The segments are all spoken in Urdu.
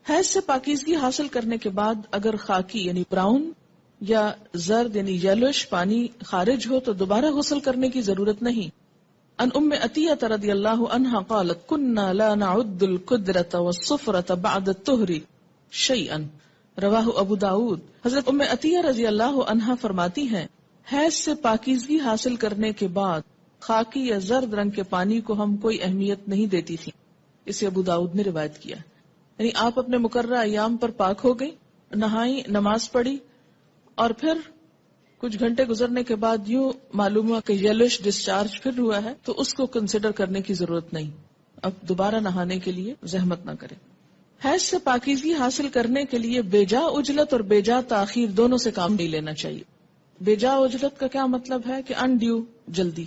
حیض سے پاکیزگی حاصل کرنے کے بعد اگر خاکی یعنی براؤن یا زرد یعنی یلوش پانی خارج ہو تو دوبارہ غسل کرنے کی ضرورت نہیں. ان ام عطیہ رضی اللہ عنہا قالت كنا لا نعد القدرة والصفرة بعد الطہر شیئا رواہ ابو داود. حضرت ام عطیہ رضی اللہ عنہا فرماتی ہیں حیض سے پاکیزگی حاصل کرنے کے بعد خاکی یا زرد رنگ کے پانی کو ہم کوئی اہمیت نہیں دیتی تھی. اسے ابو داود نے روایت کیا. یعنی آپ اپنے مقررہ ایام پر پاک ہو گئی، نہائی، نماز پڑھی، اور پھر کچھ گھنٹے گزرنے کے بعد یوں معلوم ہوا کہ یلوش ڈسچارج پھر ہوا ہے تو اس کو کنسیڈر کرنے کی ضرورت نہیں. اب دوبارہ نہانے کے لیے زحمت نہ کرے. حیض سے پاکیزگی حاصل کرنے کے لیے بیجا اجلت اور بیجا تاخیر دونوں سے کام نہیں لینا چاہیے. بیجا اجلت کا کیا مطلب ہے کہ انڈیو جلدی،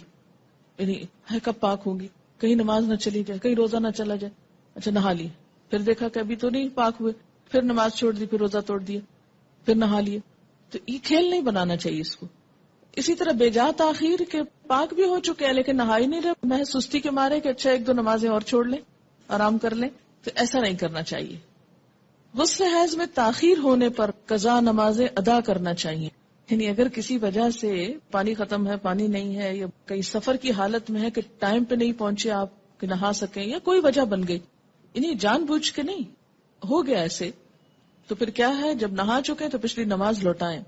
یعنی ہے کب پاک ہوگی، کہیں نماز نہ چلی جائے، کہیں روزہ نہ چلا جائے، اچھا نہا لی، پھر دیکھا کہ ابھی تو نہیں پاک ہوئے، پھر نماز چھوڑ دی، پھر روزہ توڑ دیا، پھر نہا لیے. تو یہ کھیل نہیں بنانا چاہیے اس کو. اسی طرح بیجا تاخیر کے پاک بھی ہو چکے ہیں لیکن نہا ہی نہیں رہے، میں سستی کے مارے کہ اچھا ایک دو نمازیں اور چھوڑ لیں، آرام کر لیں، تو ایسا نہیں کرنا چاہیے. غسل حیض میں تاخیر ہونے پر قضا نمازیں ادا کرنا چاہیے. یعنی اگر کسی وجہ سے پانی ختم ہے، پانی نہیں ہے، یا کئی سفر کی حالت میں ہے کہ ٹائم پہ نہیں پہنچے آپ کہ نہا سکیں، یا کوئی وجہ بن گئی، یعنی جان بوجھ کے نہیں ہو گیا ایسے، تو پھر کیا ہے، جب نہا چکے تو پچھلی نماز لوٹائیں.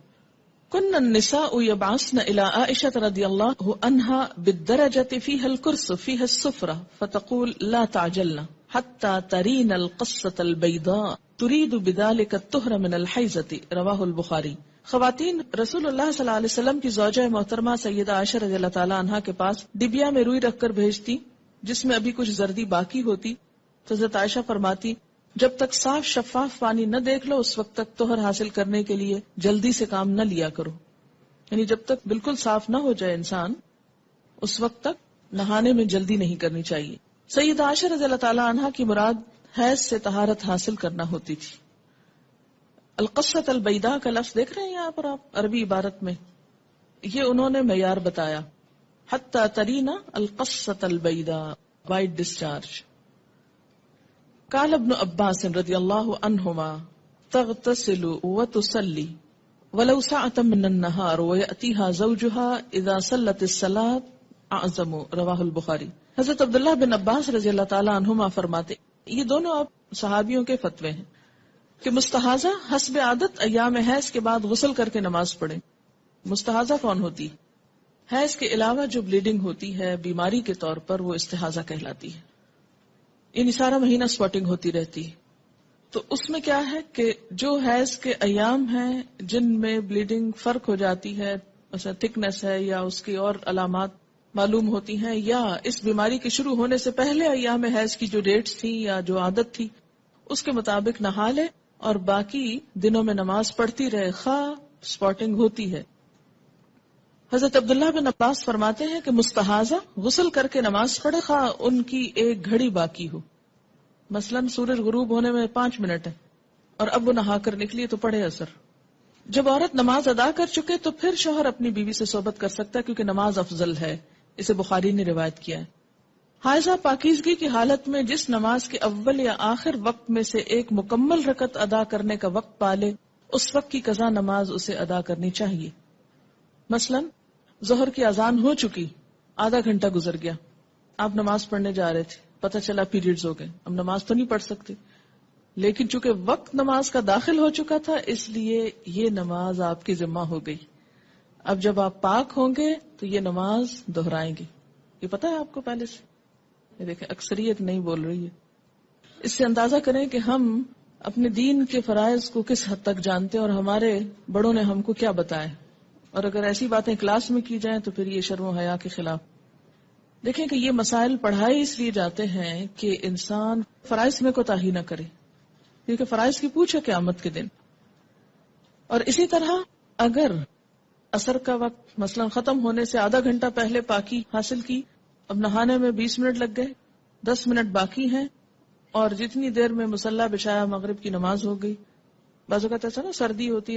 كن النساء يبعثن الى عائشة رضی اللہ عنہا بالدرجة فيها الكرس فيها السفرة فتقول لا تعجلن حتى ترين القصة البيضاء تريد بذلك الطهر من الحيضة رواہ البخاری. خواتین رسول اللہ صلی اللہ علیہ وسلم کی زوجہ محترمہ سیدہ عائشہ رضی اللہ تعالی عنہا کے پاس ڈبیا میں روئی رکھ کر بھیجتی جس میں ابھی کچھ زردی باقی ہوتی. تو حضرت عائشہ فرماتی جب تک صاف شفاف پانی نہ دیکھ لو اس وقت تک طہر حاصل کرنے کے لیے جلدی سے کام نہ لیا کرو. یعنی جب تک بالکل صاف نہ ہو جائے انسان اس وقت تک نہانے میں جلدی نہیں کرنی چاہیے. سیدہ عائشہ رضی اللہ تعالی عنہا کی مراد حیض سے طہارت حاصل کرنا ہوتی تھی. القصۃ البیضاء کا لفظ دیکھ رہے ہیں یہاں پر آپ عربی عبارت میں، یہ انہوں نے معیار بتایا، حتی ترینا القصۃ البیضاء وائٹ ڈسچارج. قال ابن عباس رضی اللہ عنہما تغتسل وتصلی ولو ساعة من النهار ويأتيها زوجها اذا صلت الصلاة اعظم رواہ البخاری. حضرت عبداللہ بن عباس رضی اللہ تعالی عنہما فرماتے، یہ دونوں آپ صحابیوں کے فتوے ہیں کہ مستحاضہ حسب عادت ایام حیض کے بعد غسل کر کے نماز پڑھیں. مستحاضہ کون ہوتی؟ حیض کے علاوہ جو بلیڈنگ ہوتی ہے بیماری کے طور پر وہ استحاضہ کہلاتی ہے. یعنی سارا مہینہ سپاٹنگ ہوتی رہتی ہے. تو اس میں کیا ہے کہ جو حیض کے ایام ہیں جن میں بلیڈنگ فرق ہو جاتی ہے، مثلا تھکنس ہے یا اس کی اور علامات معلوم ہوتی ہیں، یا اس بیماری کے شروع ہونے سے پہلے ایام حیض کی جو ڈیٹس تھی یا جو عادت تھی اس کے مطابق نہا لے اور باقی دنوں میں نماز پڑھتی رہے خواہ سپاٹنگ ہوتی ہے. حضرت عبداللہ بن عباس فرماتے ہیں کہ مستحاضہ غسل کر کے نماز پڑھے خواہ ان کی ایک گھڑی باقی ہو، مثلاً سورج غروب ہونے میں 5 منٹ ہے اور اب وہ نہا کر نکلی تو پڑھے اثر. جب عورت نماز ادا کر چکے تو پھر شوہر اپنی بیوی سے صحبت کر سکتا ہے کیونکہ نماز افضل ہے، اسے بخاری نے روایت کیا ہے. حائضہ پاکیزگی کی حالت میں جس نماز کے اول یا آخر وقت میں سے ایک مکمل رکعت ادا کرنے کا وقت پالے اس وقت کی قضا نماز اسے ادا کرنی چاہیے. مثلاً ظہر کی اذان ہو چکی، آدھا گھنٹہ گزر گیا، آپ نماز پڑھنے جا رہے تھے، پتہ چلا پیریڈز ہو گئے، اب نماز تو نہیں پڑھ سکتے، لیکن چونکہ وقت نماز کا داخل ہو چکا تھا اس لیے یہ نماز آپ کی ذمہ ہو گئی. اب جب آپ پاک ہوں گے تو یہ نماز دہرائیں گے. یہ پتہ ہے آپ کو پہلے سے؟ یہ دیکھیں اکثریت نہیں بول رہی ہے. اس سے اندازہ کریں کہ ہم اپنے دین کے فرائض کو کس حد تک جانتے ہیں اور ہمارے بڑوں نے ہم کو کیا بتایا. اور اگر ایسی باتیں کلاس میں کی جائیں تو پھر یہ شرم و حیا کے خلاف. دیکھیں کہ یہ مسائل پڑھائے اس لیے جاتے ہیں کہ انسان فرائض میں کوتاہی نہ کرے، کیونکہ فرائض کی پوچھ ہے قیامت کے دن. اور اسی طرح اگر عصر کا وقت مثلا ختم ہونے سے آدھا گھنٹہ پہلے پاکی حاصل کی، اب نہانے میں 20 منٹ لگ گئے، 10 منٹ باقی ہیں، اور جتنی دیر میں مصلی بچھایا مغرب کی نماز ہو گئی. بعض اوقات ایسا نا سردی ہوتی ہے